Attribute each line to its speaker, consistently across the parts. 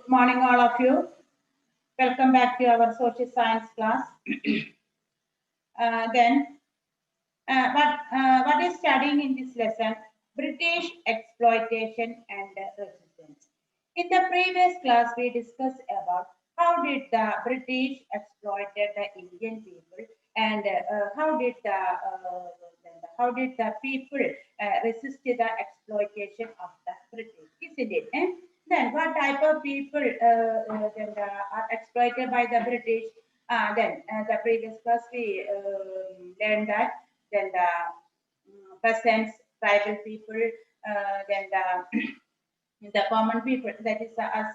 Speaker 1: Morning, all of you. Welcome back to our social science class. What is studying in this lesson? British exploitation and resistance. In the previous class, we discussed about how did the British exploited the Indian people and how did the people resist the exploitation of the British, isn't it? Then what type of people are exploited by the British? Then the previous class we learned that then the peasants, tribal people, then the common people, that is us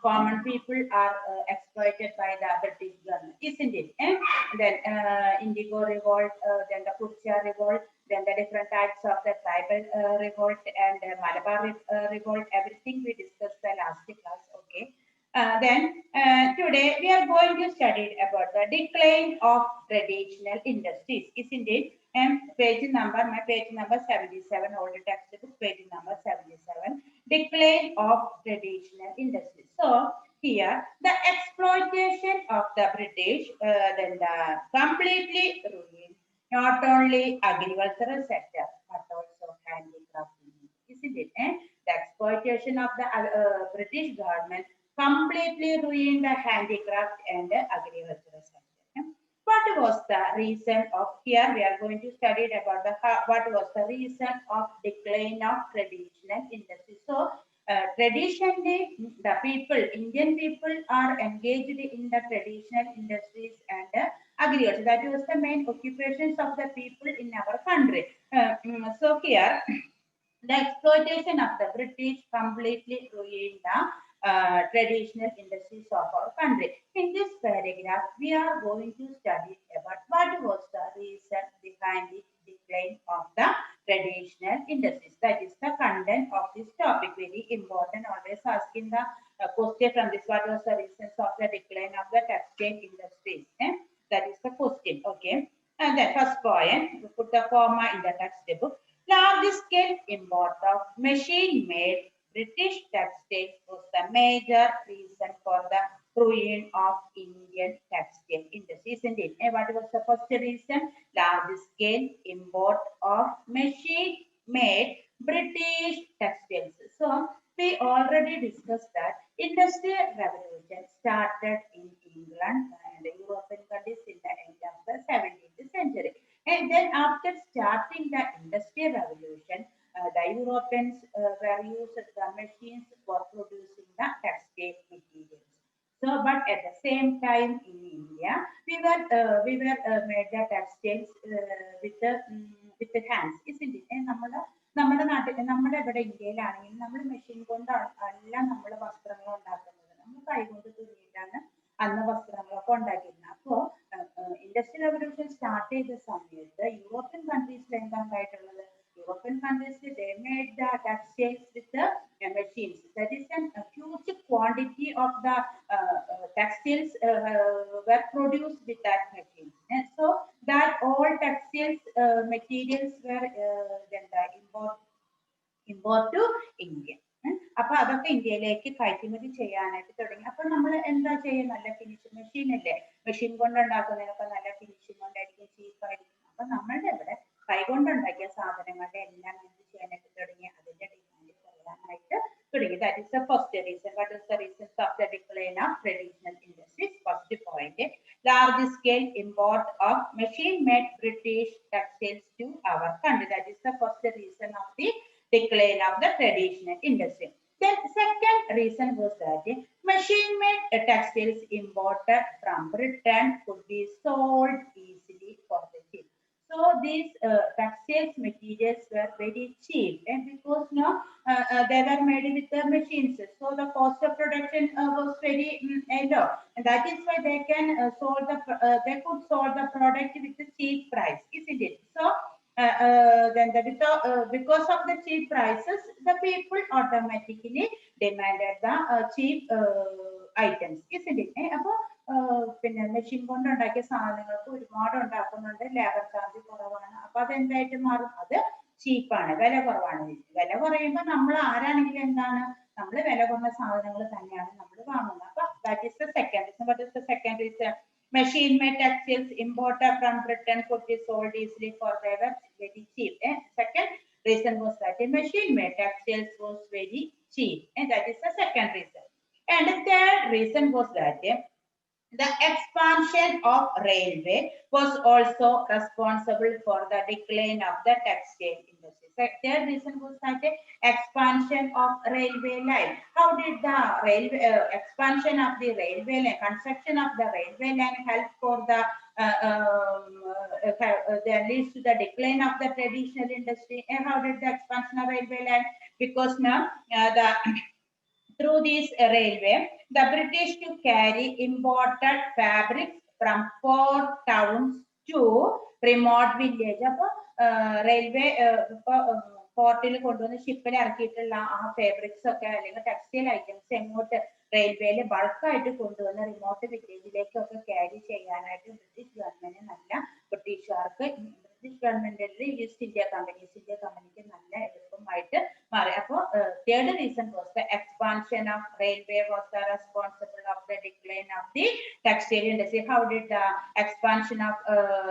Speaker 1: common people are exploited by the British government, isn't it? And then Indigo revolt, then the Kutcha revolt, then the different types of the tribal revolt and Malabar revolt, everything we discussed the last class, okay? Today we are going to study about the decline of traditional industries, isn't it? And my page number 77, old textbook, page number 77, decline of traditional industries. So here the exploitation of the British, then the completely ruined not only agricultural sector but also handicraft, isn't it? And the exploitation of the British government completely ruined the handicraft and the agricultural sector. What was the reason of here? We are going to study about the what was the reason of decline of traditional industry. So traditionally, the people, Indian people, are engaged in the traditional industries and agriculture. That was the main occupations of the people in our country. So here, the exploitation of the British completely ruined the traditional industries of our country. In this paragraph, we are going to study about what was the reason behind the decline of the traditional industries. That is the content of this topic. Very important. Always asking the question from this. What was the reasons of the decline of the textile industries? That is the question. Okay. And the first point, we put the comma in the textbook. Large-scale import of machine-made British textiles was the major reason for the ruin of Indian textile industry, isn't it? And what was the first reason? Large-scale import of machine-made British textiles. So we already discussed that Industrial Revolution started in England and European countries in the end of the 17th century. And then after starting the Industrial Revolution, the Europeans were using the machines for producing the textile materials. So, but at the same time in India, we were made the textiles with the hands, isn't it? And നമ്മുടെ നാട്ടിൽ നമ്മുടെ ഇവിടെ ഇന്ത്യയിലാണെങ്കിൽ നമ്മൾ machine കൊണ്ടാണ് എല്ലാം നമ്മൾ വസ്ത്രങ്ങൾ ഉണ്ടാക്കുന്നത്. നമ്മൾ കൈകൊണ്ട് തുന്നിയിട്ടാണ് അന്ന് വസ്ത്രങ്ങളൊക്കെ ഉണ്ടാക്കിയിരുന്നത്. അപ്പോൾ ഇൻഡസ്ട്രിയൽ റവല്യൂഷൻ സ്റ്റാർട്ട് ചെയ്ത സമയത്ത് യൂറോപ്യൻ കൺട്രീസിൽ എന്താ ഉണ്ടായിട്ടുള്ളത്? European countries, they made the textiles with the machines. That is a huge quantity of the textiles were produced with that machine. And so that all textiles materials were then import to India. അപ്പൊ അതൊക്കെ ഇന്ത്യയിലേക്ക് കയറ്റുമതി ചെയ്യാനായിട്ട് തുടങ്ങി. അപ്പൊ നമ്മൾ എന്താ ചെയ്യുക? നല്ല ഫിനിഷിംഗ് മെഷീൻ അല്ലേ, മെഷീൻ കൊണ്ട് ഉണ്ടാക്കുന്നതിനൊക്കെ നല്ല ഫിനിഷിംഗ് കൊണ്ടായിരിക്കും, ചീപ്പായിരിക്കും. അപ്പൊ നമ്മളുടെ ഇവിടെ കൈകൊണ്ടുണ്ടാക്കിയ സാധനങ്ങളുടെ എല്ലാം എന്ത് ചെയ്യാനായിട്ട് തുടങ്ങി? അതിന്റെ ഡിമാൻഡ് കുറയാനായിട്ട് തുടങ്ങി. That is the first reason. What is the reasons of the decline of traditional industries? First point, large scale import of machine-made British textiles to our country. That is the first reason of the decline of the traditional industry. Then second reason was that machine-made textiles imported from Britain could be sold easily for the cheap. So these textiles materials were very cheap, and because they were made with the machines, so the cost of production was very low, and that is why they can they could sold the product with a cheap price, isn't it? So then because of the cheap prices, the people automatically demanded the cheap items, isn't it? അപ്പോൾ പിന്നെ machine കൊണ്ട് ഉണ്ടാക്കിയ സാധനങ്ങൾക്ക് ഒരുപാട് ഉണ്ടാക്കുന്നുണ്ട്, labour charge കുറവാണ്. അപ്പൊ അതെന്തായിട്ട് മാറും? അത് ചീപ്പാണ്, വില കുറവാണ്. വില കുറയുമ്പോൾ നമ്മൾ ആരാണെങ്കിലും എന്താണ് നമ്മൾ വില കുറഞ്ഞ സാധനങ്ങൾ തന്നെയാണ് നമ്മൾ വാങ്ങുന്നത്. അപ്പൊ that is the second reason. What is the second reason? Machine made textiles imported from Britain could be sold easily for they were very cheap. Second reason was that the machine made textiles was very cheap, and that is the second reason. And the third reason was that the expansion of railway was also responsible for the decline of the textile industry. The third reason was that the expansion of railway line. How did the railway expansion of the railway line, construction of the railway line help for the that leads to the decline of the traditional industry? And how did the expansion of railway line? Because now the through this railway, the British to carry imported fabrics from poor towns to remote village. അപ്പോൾ railway പോർട്ടിൽ കൊണ്ടുവന്ന് ഷിപ്പിൽ ഇറക്കിയിട്ടുള്ള ആ fabrics ഒക്കെ അല്ലെങ്കിൽ textile items എങ്ങോട്ട് റെയിൽവേയിൽ ബൾക്കായിട്ട് കൊണ്ടുവന്ന് റിമോട്ട് വില്ലേജിലേക്കൊക്കെ ക്യാരി ചെയ്യാനായിട്ട് ബ്രിട്ടീഷ് ഗവൺമെന്റ് നല്ല ബ്രിട്ടീഷുകാർക്ക് ബ്രിട്ടീഷ് ഗവൺമെന്റിൽ ഈസ്റ്റ് ഇന്ത്യ കമ്പനിക്ക് നല്ല എളുപ്പമായിട്ട് മാറി. അപ്പോൾ third reason was the expansion of railway was the responsible of the decline of the textile industry. How did the expansion of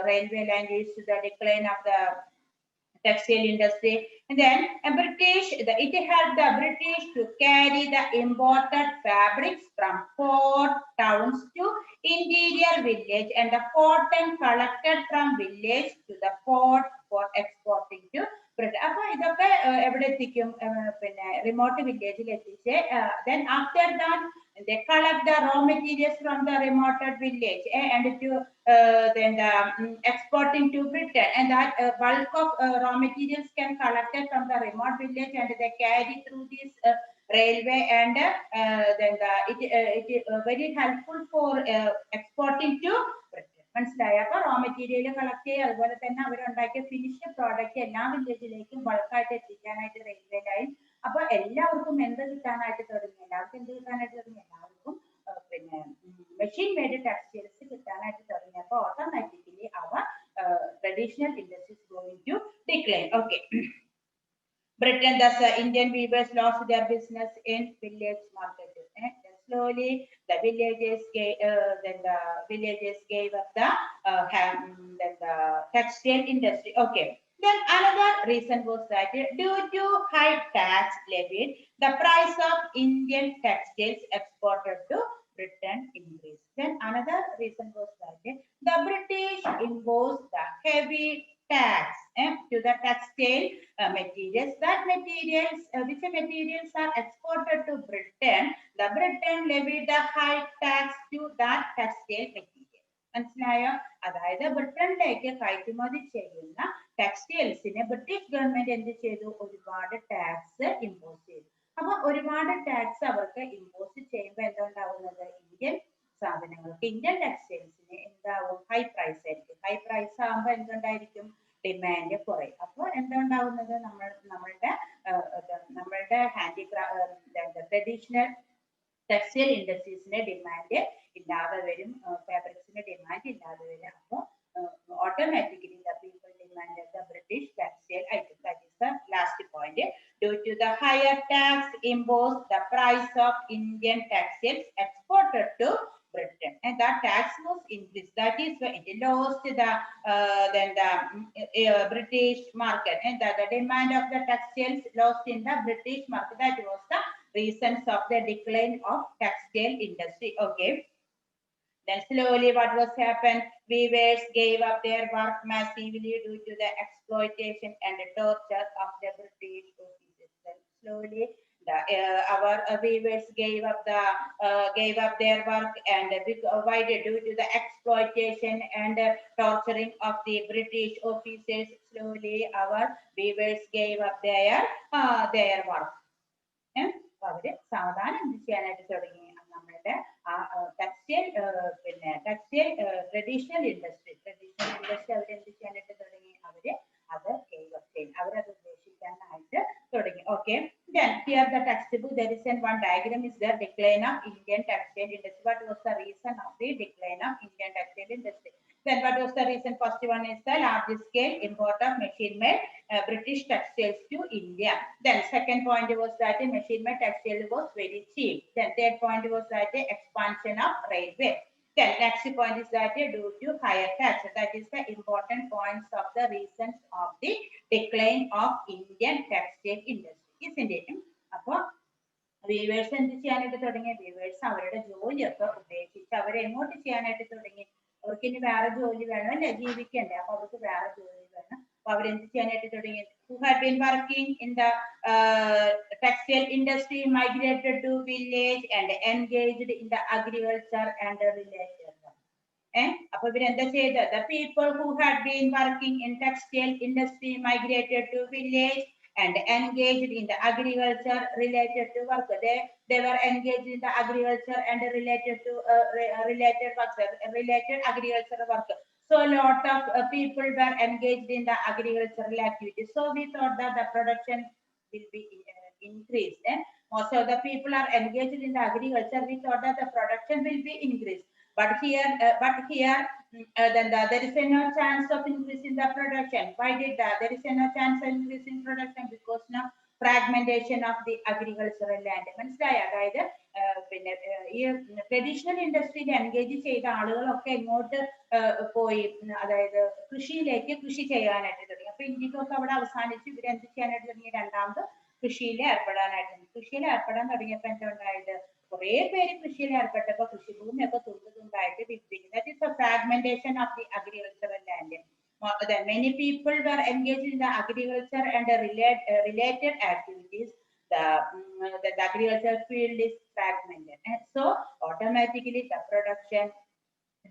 Speaker 1: railway line leads to the decline of the textile industry? And then it helped the British to carry the imported fabrics from port towns to interior village and the cotton collected from village to the port for exporting to Britain. അപ്പോൾ ഇതൊക്കെ എവിടെ എത്തിക്കും? പിന്നെ remote വില്ലേജിൽ എത്തിച്ച് then after that they collect the raw materials from the remote village and to then the exporting to Britain, and that bulk of raw materials can collected from the remote village and they carry through this railway, and then it is very helpful for exporting to Britain. മനസ്സിലായ? അപ്പൊ raw material collect ചെയ്യുക, അതുപോലെ തന്നെ അവരുണ്ടാക്കിയ finished product എല്ലാ വില്ലേജിലേക്കും ബൾക്കായിട്ട് എത്തിക്കാനായിട്ട് railway line. അപ്പൊ എല്ലാവർക്കും എന്ത് കിട്ടാനായിട്ട് തുടങ്ങി? എല്ലാവർക്കും എന്ത് കിട്ടാനായിട്ട് തുടങ്ങി? എല്ലാവർക്കും പിന്നെ മെഷീൻ മെയ്ഡ് ടെക്സ്റ്റൈൽസ് കിട്ടാനായിട്ട് തുടങ്ങി. അപ്പൊ ഓട്ടോമാറ്റിക്കലി അവർ traditional industries going to decline. Okay. Britain, thus Indian weavers lost their business in village markets. Slowly, the villages gave up the textile industry. Okay. Then another reason was that due to high tax levied, the price of Indian textiles exported to Britain increased. Then another reason was that the British imposed the heavy tax to the textile materials. Which materials are exported to Britain? The Britain levied the high tax to that textile material. മനസ്സിലായോ? അതായത് ബ്രിട്ടനിലേക്ക് കയറ്റുമതി ചെയ്യുന്ന ടെക്സ്റ്റൈൽസിനെ British government എന്ത് ചെയ്തു? ഒരുപാട് tax impose ചെയ്തു. അപ്പൊ ഒരുപാട് ടാക്സ് അവർക്ക് ഇമ്പോസ് ചെയ്യുമ്പോൾ എന്തുണ്ടാവുന്നത്? ഇന്ത്യൻ സാധനങ്ങൾക്ക്, ഇന്ത്യൻ ടെക്സ്റ്റൈൽസിന് എന്താവും? ഹൈ പ്രൈസ് ആയിരിക്കും. ഹൈ പ്രൈസ് ആകുമ്പോൾ എന്തുണ്ടായിരിക്കും? ഡിമാൻഡ് കുറയും. അപ്പോൾ എന്തുണ്ടാവുന്നത്? നമ്മളുടെ ഹാൻഡിക്രാഫ്റ്റ് ട്രഡീഷണൽ ടെക്സ്റ്റൈൽ ഇൻഡസ്ട്രീസിന്റെ ഡിമാൻഡ് ഇല്ലാതെ വരും, ഫാബ്രിക്സിന്റെ ഡിമാൻഡ് ഇല്ലാതെ വരും. അപ്പോൾ automatically the people demanded the British textile items. That is the last point. Due to the higher tax imposed, the price of Indian textiles exported to Britain, and that tax was increased. That is why it lost the British market, and the demand of the textiles lost in the British market. That was the reasons of the decline of textile industry. Okay. Then slowly what was happened? Weavers gave up their work massively due to the exploitation and the torture of the British officers. Then slowly our weavers gave up their work, and why? Due to the exploitation and torturing of the British officers. Slowly our weavers gave up their work. അവര് സാധാരണ എന്ത് ചെയ്യാനായിട്ട് തുടങ്ങി? നമ്മളുടെ textile traditional industry അവരെന്ത് ചെയ്യാനായിട്ട് തുടങ്ങി? അവരത് ഉപേക്ഷിക്കാനായിട്ട് തുടങ്ങി. Okay. Then here the textbook, there is one diagram is the decline of Indian textile industry. What was the reason of the decline of Indian textile industry? Then what was the reason? First one is the large scale import of machine-made British textiles to India. Then second point was that machine-made textile was very cheap. Then third point was that expansion of railway. Then next point is that due to higher tax. That is the important points of the reasons of the decline of Indian textile industry. Isn't it? Weavers എന്ത് ചെയ്യാനായിട്ട് തുടങ്ങി? Weavers അവരുടെ ജോലിയൊക്കെ ഉപേക്ഷിച്ച് അവരെ എങ്ങോട്ട് ചെയ്യാനായിട്ട് തുടങ്ങി? അവർക്ക് ഇനി വേറെ ജോലി വേണം അല്ലെ, ജീവിക്കണ്ടേ? അപ്പൊ അവർക്ക് വേറെ ജോലി വേണം. അപ്പൊ അവരെന്ത് ചെയ്യാനായിട്ട് തുടങ്ങി? Who had been working in the textile industry migrated to village and engaged in the agriculture and related work. അപ്പൊ ഇവരെന്താ ചെയ്തത്? The people who had been working in textile industry migrated to village and engaged in the agriculture related to work. They were engaged in the agriculture and related to related agricultural work. So a lot of people were engaged in the agricultural activities. So we thought that the production will be increased. Most of the people are engaged in the agriculture. We thought that the production will be increased. But here, then there is no chance of increase in the production. Why did that? There is no chance of increase in production because now fragmentation of the agricultural land. മനസ്സിലായ? അതായത് പിന്നെ ഈ traditional ഇൻഡസ്ട്രിയിൽ engage ചെയ്ത ആളുകളൊക്കെ എങ്ങോട്ട് പോയി? അതായത് കൃഷി ചെയ്യാനായിട്ട് തുടങ്ങി. അപ്പൊ ഇന്ത്യക്കൊക്കെ അവിടെ അവസാനിച്ച് ഇവരെന്ത് ചെയ്യാനായിട്ട് തുടങ്ങി? രണ്ടാമത് കൃഷിയിൽ ഏർപ്പെടാൻ തുടങ്ങിയപ്പോ എന്താ ഉണ്ടായത്? കുറെ പേര് കൃഷിയിൽ ഏർപ്പെട്ടപ്പോ കൃഷിഭൂമിയൊക്കെ തുണ്ടായിട്ട് വിഭജിക്കും. That is the fragmentation of the agricultural land. Many people were engaged in the agriculture and related activities. The agriculture field is fragmented, and so automatically the production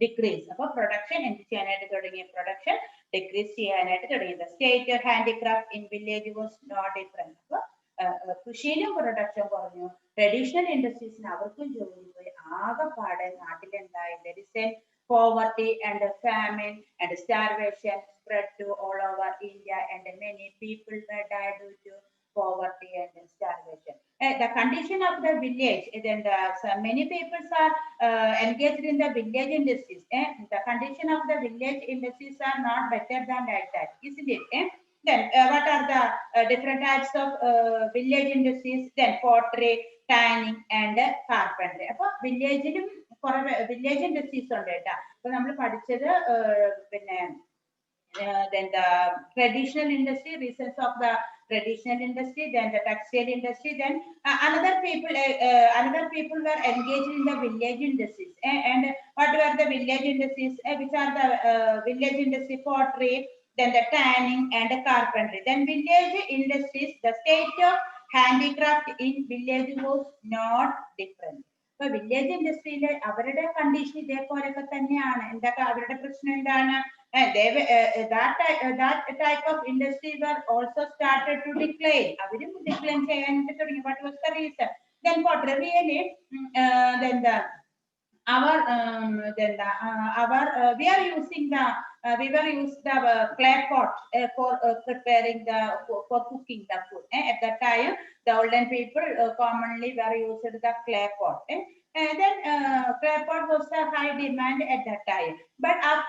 Speaker 1: decrease. അപ്പൊ പ്രൊഡക്ഷൻ എന്ത് ചെയ്യാനായിട്ട് തുടങ്ങി? പ്രൊഡക്ഷൻ ഡിക്രീസ് ചെയ്യാനായിട്ട് തുടങ്ങി. The state handicraft in village was no different. അപ്പൊ കൃഷിയിലും production കുറഞ്ഞു, traditional ഇൻഡസ്ട്രീസിന് അവർക്കും ജോലി പോയി. ആകെപ്പാടെ നാട്ടിൽ എന്തായി? There is a poverty and famine and starvation spread to all over India, and many people were died due to poverty and starvation. The condition of the village, then many people are engaged in the village industries. The condition of the village industries are not better than like that, isn't it? Then what are the different types of village industries? Then pottery, tanning and carpentry. അപ്പൊ വില്ലേജിലും കുറെ village industries ഉണ്ട് കേട്ടാ. അപ്പൊ നമ്മൾ പഠിച്ചത് പിന്നെ then the traditional industry, reasons of the traditional industry, then the textile industry, then another people were engaged in the village industries. And what were the village industries? Which are the village industry? Pottery, then the tanning and the carpentry. Then village industries, the state of handicraft in village was not different. So village industry അവരുടെ condition ഇതേപോലെയൊക്കെ തന്നെയാണ്. എന്തൊക്കെ അവരുടെ പ്രശ്നം എന്താണ്? That type of industry were also started to decline. അവരും decline ചെയ്യാനായിട്ട് തുടങ്ങി. What was the reason? Then pottery really then the we were using the clay pot for preparing for cooking the food. At that time, the olden people commonly were used the clay pot. Then clay pot was a high demand at that time. But at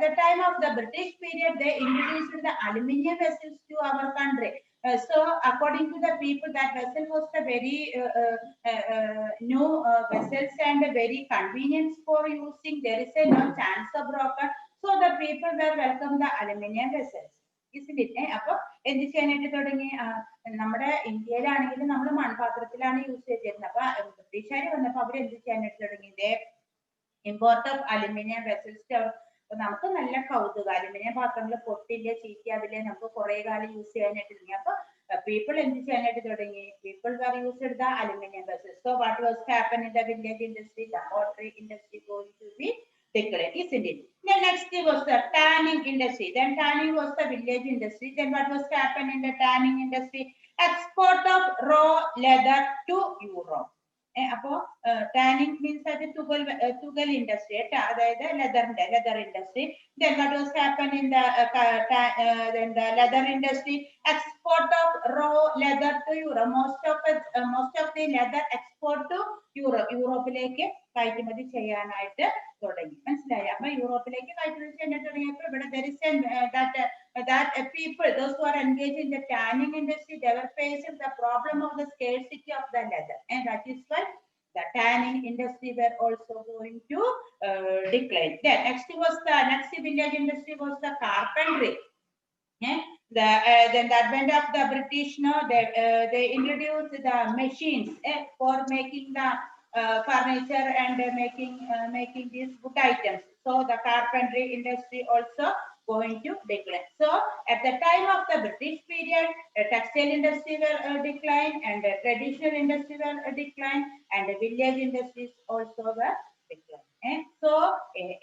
Speaker 1: the time of the British period, they introduced the aluminium vessels to our country. So according to the people, that vessel was a very new vessels and very convenient for using. There is no chance of broken. So the people were welcome the aluminium vessels. Isn't it? അപ്പൊ എന്ത് ചെയ്യാനായിട്ട് തുടങ്ങി? നമ്മുടെ ഇന്ത്യയിലാണെങ്കിലും നമ്മൾ മൺപാത്രത്തിലാണ് use ചെയ്തിരുന്നത്. അപ്പൊ ബ്രിട്ടീഷുകാർ വന്നപ്പോ അവർ എന്ത് ചെയ്യാനായിട്ട് തുടങ്ങി? Import of aluminium vessels. അപ്പൊ നമുക്ക് നല്ല കൗതുക, അലുമിനിയം പാത്രങ്ങൾ പൊട്ടില്ല, ചീറ്റിയാവില്ല, നമുക്ക് കുറെ കാലം യൂസ് ചെയ്യാനായിട്ട് തുടങ്ങി. അപ്പൊ people എന്ത് ചെയ്യാനായിട്ട് തുടങ്ങി? People were used the aluminum vessels. So what was happen in the village industry? The pottery industry going to be declared, isn't it? Then next was the tanning industry. Then tanning was the village industry. Then what was happen in the tanning industry? Export of raw leather to Europe. അപ്പോ tanning means അത് തുകൽ industry, അതായത് leather industry. Then what was happen in the leather industry? Export of raw leather to Europe. Most of the leather export to യൂറോപ്പിലേക്ക് കയറ്റുമതി ചെയ്യാനായിട്ട് തുടങ്ങി. മനസ്സിലായി? അപ്പൊ യൂറോപ്പിലേക്ക് കയറ്റുമതി ചെയ്യാൻ തുടങ്ങിയപ്പോൾ ഇവിടെ there is that people, those who are engaged in the tanning industry, they were facing the problem of the scarcity of the leather, and that is why the tanning industry were also going to decline. Then next village industry was the carpentry. Then the advent of the British, they introduced the machines for making the furniture and making these wood items. So the carpentry industry also going to decline. So at the time of the British period, the textile industry will decline, and the traditional industry will decline, and the village industries also were decline. So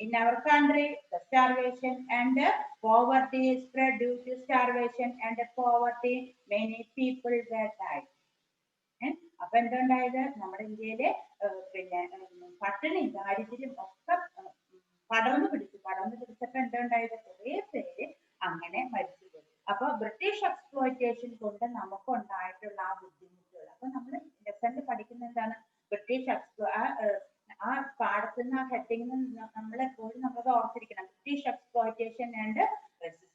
Speaker 1: in our country, the starvation and poverty spread due to starvation and poverty. Many people were died. അപ്പൊ എന്തുണ്ടായത് നമ്മുടെ ഇന്ത്യയിലെ പിന്നെ പട്ടിണി ദാരിദ്ര്യം ഒക്കെ പടർന്നു പിടിച്ചപ്പോ എന്തുണ്ടായത് കുറെ പേര് അങ്ങനെ മരിച്ചുപോയി. അപ്പൊ ബ്രിട്ടീഷ് എക്സ്പ്ലോയിറ്റേഷൻ കൊണ്ട് നമുക്ക് ഉണ്ടായിട്ടുള്ള ആ ബുദ്ധിമുട്ടുകൾ അപ്പൊ നമ്മൾ ലെസണിൽ പഠിക്കുന്ന എന്താണ് ബ്രിട്ടീഷ് ആ പാടത്തുനിന്ന് ആ ഹെഡിങ് നമ്മളെപ്പോഴും നമ്മളത് ഓർത്തിരിക്കണം. British exploitation and resistance.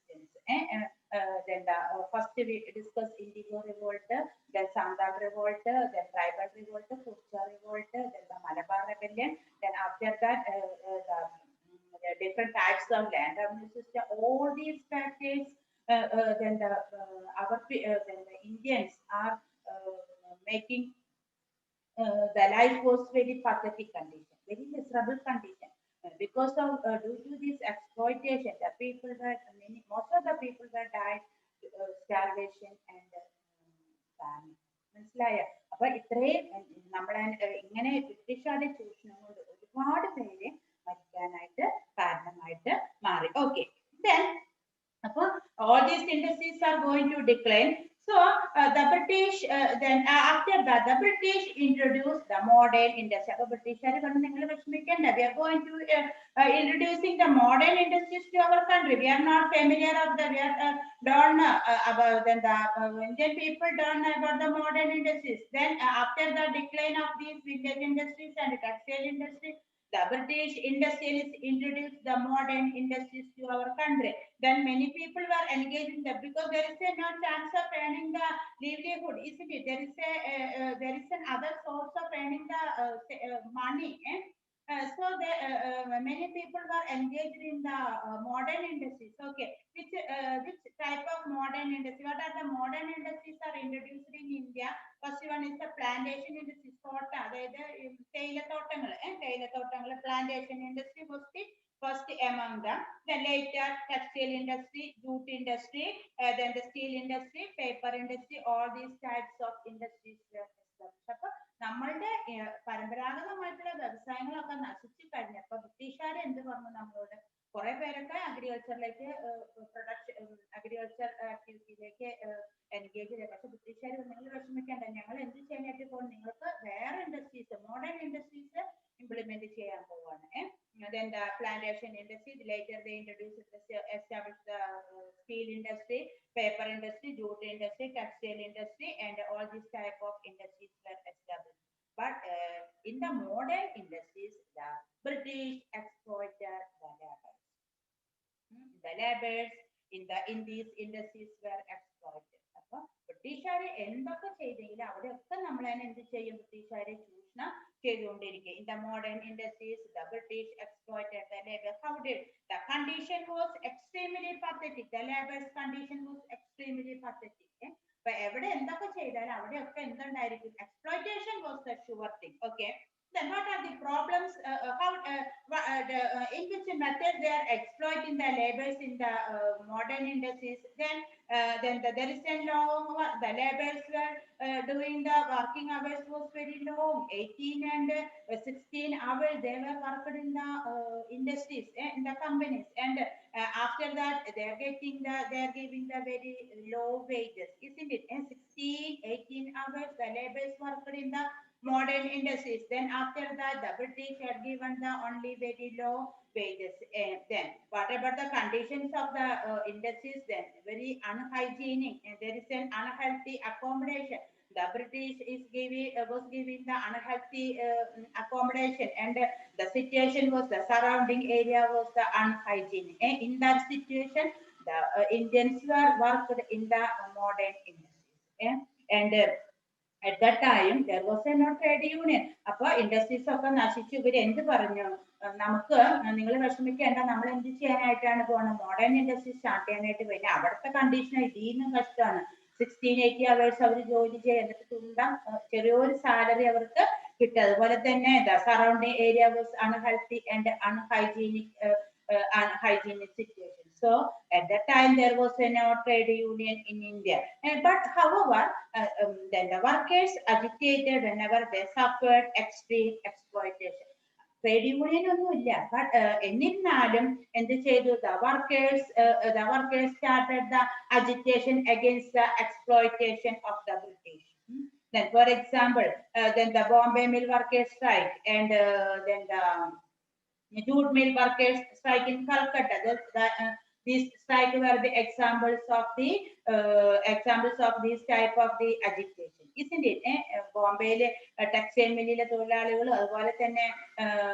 Speaker 1: First we discuss Indigo Revolt, then Santhal Revolt, then Tribal Revolt, Kurcha Revolt, then the Malabar Rebellion. Then after that, the different types of land administration. All these factors, then the Indians are making the life was very pathetic condition, very miserable condition. Because of due to this exploitation, the people were most of the people were died starvation and famine. മനസ്സിലായ? അപ്പൊ ഇത്രയും നമ്മളെ ഇങ്ങനെ ബ്രിട്ടീഷുകാരുടെ ചൂഷണം കൊണ്ട് ഒരുപാട് പേര് മരിക്കാനായിട്ട് കാരണമായിട്ട് മാറി. ഓക്കെ, അപ്പൊ all these industries are going to decline. So the British then after that the British introduced the modern industry. അപ്പോൾ ബ്രിട്ടീഷുകാർ പറഞ്ഞു നിങ്ങൾ വിഷമിക്കേണ്ട, we are going to introducing the modern industries to our country. We are not familiar of the don't know about then the Indian people don't know about the modern industries. Then after the decline of these village industries and textile industry, the British industrialists introduced the modern industries to our country. Then many people were engaged in that because there is no chance of earning the livelihood, isn't it? There is an other source of earning the money. So many people were engaged in the modern industries. Okay, which type of modern industry? What are the modern industries are introduced in India? First one is the plantation industry. അതായത് തേയിലത്തോട്ടങ്ങൾ plantation industry was the first among them. Then later textile industry, jute industry, then the steel industry, paper industry, all these types of industries were established. അപ്പൊ നമ്മളുടെ പരമ്പരാഗതമായിട്ടുള്ള വ്യവസായങ്ങളൊക്കെ നശിച്ചു കഴിഞ്ഞപ്പോ ബ്രിട്ടീഷുകാർ എന്ത് പറഞ്ഞു നമ്മളോട്? കുറെ പേരൊക്കെ അഗ്രികൾച്ചറിലേക്ക് അഗ്രികൾച്ചർ ആക്ടിവിറ്റിയിലേക്ക് എൻഗേജ് ചെയ്തത്. പക്ഷെ ബ്രിട്ടീഷുകാർ നിങ്ങൾ വിഷമിക്കേണ്ട, ഞങ്ങൾ എന്ത് ചെയ്യാനായിട്ട് പോകും, നിങ്ങൾക്ക് വേറെ ഇൻഡസ്ട്രീസ് മോഡേൺ ഇൻഡസ്ട്രീസ് implement ചെയ്യാൻ പോവാണ്. Then the plantation industry, later they established the steel industry, paper industry, jute industry, textile industry, and all these type of industries were established. But in the modern industries, the British exploited the laborers. The laborers in these industries were exploited. അപ്പൊ ബ്രിട്ടീഷുകാര് എന്തൊക്കെ ചെയ്തെങ്കിലും അവിടെയൊക്കെ നമ്മൾ തന്നെ എന്ത് ചെയ്യും? ബ്രിട്ടീഷുകാരെ ചൂഷണം ചെയ്തുകൊണ്ടിരിക്കുക. In the modern industries, the British exploited the labor. How did? The condition was extremely pathetic. The labor's condition was extremely pathetic. അപ്പൊ എവിടെ എന്തൊക്കെ ചെയ്താലും അവിടെയൊക്കെ എന്തുണ്ടായിരിക്കും? Exploitation was the sure thing. Okay. Then what are the problems? In which method they are exploiting the laborers in the modern industries? Then there is a long the laborers were doing the working hours was very long, 18 and 16 hours they were worked in the industries, in the companies, and after that they are giving the very low wages, isn't it? And 16 18 hours the laborers worked in the modern industries. Then after that the British had given the only very low wages. Then what about the conditions of the industries? Then very unhygienic, and there is an unhealthy accommodation. the British was giving the unhealthy accommodation, and the situation was, the surrounding area was the unhygienic. In that situation, the Indians were worked in the modern industries. And at that time there was a no trade union. അപ്പോൾ industries ഒക്കെ നശിച്ചു. ഇവർ എന്ത് പറഞ്ഞു, നമുക്ക് നിങ്ങൾ വിഷമിക്കേണ്ട, നമ്മൾ എന്ത് ചെയ്യാനായിട്ടാണ് പോകുന്നത്, മോഡേൺ ഇൻഡസ്ട്രി സ്റ്റാർട്ട് ചെയ്യാനായിട്ട്. പിന്നെ അവിടുത്തെ കണ്ടീഷൻ ഇതിന്നും കഷ്ടമാണ്. 16-80 hours അവർ ജോലി ചെയ്യുക, എന്നിട്ട് തുണ്ടാം ചെറിയൊരു സാലറി അവർക്ക് കിട്ടുക. അതുപോലെ തന്നെ the surrounding area was unhealthy and unhygienic situation. So at that time there was no trade union in India. But however, then the workers agitated whenever they suffered extreme exploitation. Trade union ഒന്നും ഇല്ല, but എന്നിരുന്നാലും എന്ത് ചെയ്തു, the workers started the agitation against the exploitation of the British. Then for example, then the Bombay mill workers strike, and then the jute mill workers strike in Calcutta. These strike were the examples of these type of the agitation, isn't it? ബോംബെയിലെ textile മില്ലിലെ തൊഴിലാളികൾ, അതുപോലെ തന്നെ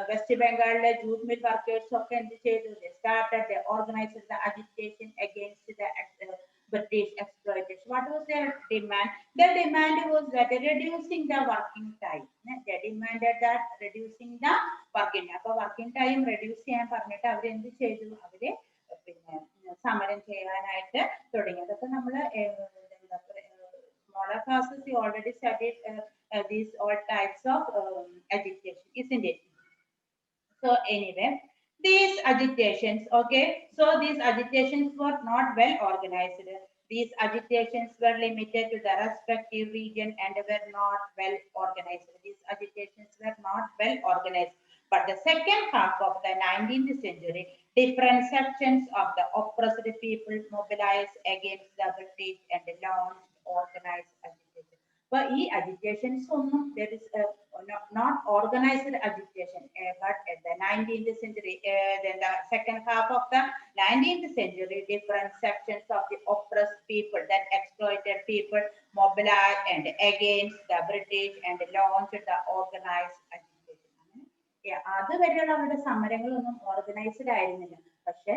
Speaker 1: west ബംഗാളിലെ jute mill workers ഒക്കെ എന്ത് ചെയ്തു, started organized the agitation against the British exploitation. What was their demand? Their demand was that reducing the working time. They demanded that reducing the working time. അപ്പോൾ working time reduce ചെയ്യാൻ പറഞ്ഞിട്ട് അവർ എന്ത് ചെയ്തു, അവര് പിന്നെ സമരം ചെയ്യാനായിട്ട് തുടങ്ങി. അതൊക്കെ നമ്മൾ smaller classes you already studied these all types of agitation, isn't it? So anyway, these agitations, okay, so these agitations were not well organized. These agitations were limited to the respective region and were not well organized. These agitations were not well organized. But the second half of the 19th century, different sections of the oppressed people mobilized against the British and launched organized agitation. But ഈ agitations ഒന്നും, there is not organized agitation, but at the 19th century, then the second half of the 19th century, different sections of the oppressed people, that exploited people, mobilized and against the British and launched the organized agitation. അതുവരെയുള്ള അവരുടെ സമരങ്ങളൊന്നും organised ആയിരുന്നില്ല. പക്ഷെ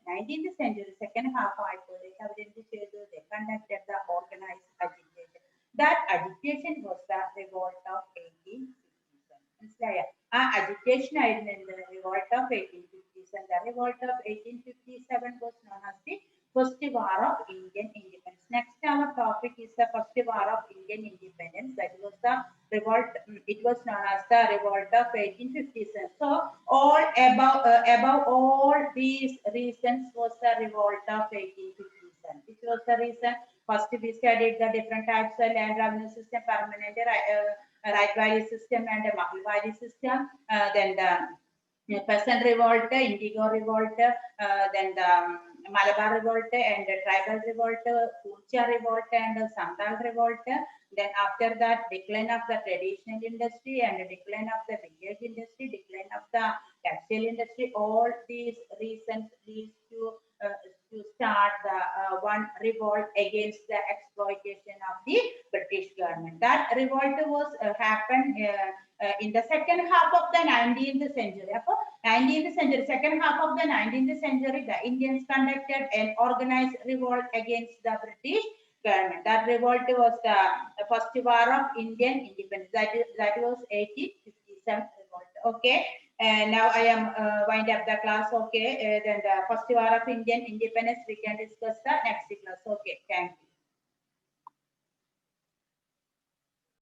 Speaker 1: 19th century second half ആയപ്പോഴേക്ക് അവരെന്ത് ചെയ്തു, they conducted the organized agitation. That agitation was the revolt of 1857. മനസ്സിലായ? ആ agitation ആയിരുന്നു എന്ത്, revolt of 1857. The revolt of 1857 was known as the First War of Indian Independence. Next, our topic is the First War of Indian Independence. That was the revolt. It was known as the revolt of 1857. So, above all these reasons was the revolt of 1857. Which was the reason? First, we studied the different types of land revenue system, permanent right value system, and the Mahilwari system. Then the peasant revolt, indigo revolt, then the Malabar revolt and the tribal revolt, Purcha revolt and Santhal revolt. Then after that, decline of the traditional industry and the decline of the village industry, decline of the textile industry. All these reasons lead to start the one revolt against the exploitation of the British government. That revolt was happened in the second half of the 19th century. 19th century, second half of the 19th century, the Indians conducted an organized revolt against the British government. That revolt was the First War of Indian Independence. That was 1857 revolt. Okay. And now I am wind up the class. Okay. Then the First War of Indian Independence we can discuss the next class. Okay. Thank you.